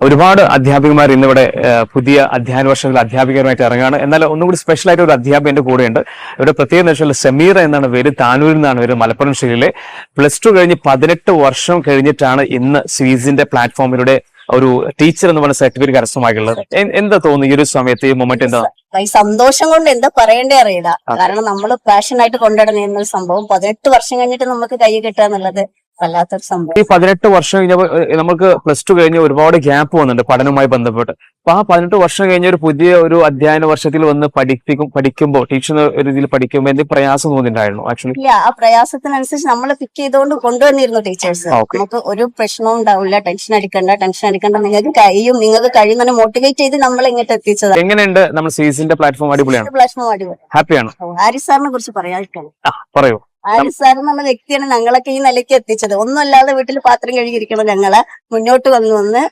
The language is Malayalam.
ഒരുപാട് അധ്യാപികമാർ ഇന്നിവിടെ പുതിയ അധ്യയന വർഷത്തിൽ അധ്യാപികരുമായിട്ട് ഇറങ്ങുകയാണ്. എന്നാൽ ഒന്നും കൂടി സ്പെഷ്യൽ ആയിട്ട് ഒരു അധ്യാപകന്റെ കൂടെയുണ്ട്. ഇവിടെ പ്രത്യേകം എന്ന് വെച്ചാൽ സമീറ എന്നാണ് പേര്, താനൂരിൽ നിന്നാണ് പേര്, മലപ്പുറം ജില്ലയിലെ. +2 കഴിഞ്ഞ് 18 വർഷം കഴിഞ്ഞിട്ടാണ് ഇന്ന് സ്വീസിന്റെ പ്ലാറ്റ്ഫോമിലൂടെ ഒരു ടീച്ചർ എന്ന് പറഞ്ഞ സർട്ടിഫിക്കറ്റ് കരസ്ഥമാക്കുള്ളത്. എന്താ തോന്നുന്നു ഈ ഒരു സമയത്ത്, ഈ മൊമെന്റ് എന്താ? ഈ സന്തോഷം കൊണ്ട് എന്താ പറയേണ്ടേ അറിയില്ല. കാരണം നമ്മൾ പാഷനായിട്ട് കൊണ്ടുനടന്ന സംഭവം 18 വർഷം കഴിഞ്ഞിട്ട് നമുക്ക് കൈ കിട്ടുക എന്നുള്ളത് വല്ലാത്തൊരു സംഭവം. ഈ 18 വർഷം കഴിഞ്ഞപ്പോൾ നമുക്ക് +2 കഴിഞ്ഞ് ഒരുപാട് ഗ്യാപ്പ് വന്നിട്ടുണ്ട് പഠനവുമായി ബന്ധപ്പെട്ട്. അപ്പൊ ആ 18 വർഷം കഴിഞ്ഞ ഒരു പുതിയ ഒരു അധ്യയന വർഷത്തിൽ വന്ന് പഠിക്കുമ്പോൾ ടീച്ചർ ഒരു രീതിയിൽ പഠിക്കുമ്പോൾ എന്തെങ്കിലും പ്രയാസം തോന്നിയിട്ടുണ്ടായിരുന്നു? ആക്ച്വലി ഇല്ല, ആ പ്രയാസത്തിനനുസരിച്ച് നമ്മൾ പിക്ക് ചെയ്തുകൊണ്ട് കൊണ്ടുവന്നിരുന്നു ടീച്ചേഴ്സ്. നമുക്ക് ഒരു പ്രശ്നവും ഉണ്ടാവില്ല, ടെൻഷൻ അടിക്കണ്ട, നിങ്ങൾക്ക് കഴിയുന്നതിനെ മോട്ടിവേറ്റ് ചെയ്ത് നമ്മൾ ഇങ്ങോട്ട് എത്തിച്ചത്. എങ്ങനെയുണ്ട് നമ്മൾ സീസിന്റെ പ്ലാറ്റ്ഫോം? അടിപൊളിയാണ്. പ്ലാറ്റ്ഫോം അടിപൊളി, ഹാപ്പിയാണ്. ഹാരിസ് സാറിനെ കുറിച്ച് പറയാതിരിക്കണം. പറയൂ. ഹാരിസ് സാർ എന്നുള്ള വ്യക്തിയാണ് ഞങ്ങളൊക്കെ ഈ നിലയ്ക്ക് എത്തിച്ചത്. ഒന്നും അല്ലാതെ വീട്ടിൽ പാത്രം കഴുകിയിരിക്കണം ഞങ്ങളെ മുന്നോട്ട് വന്ന്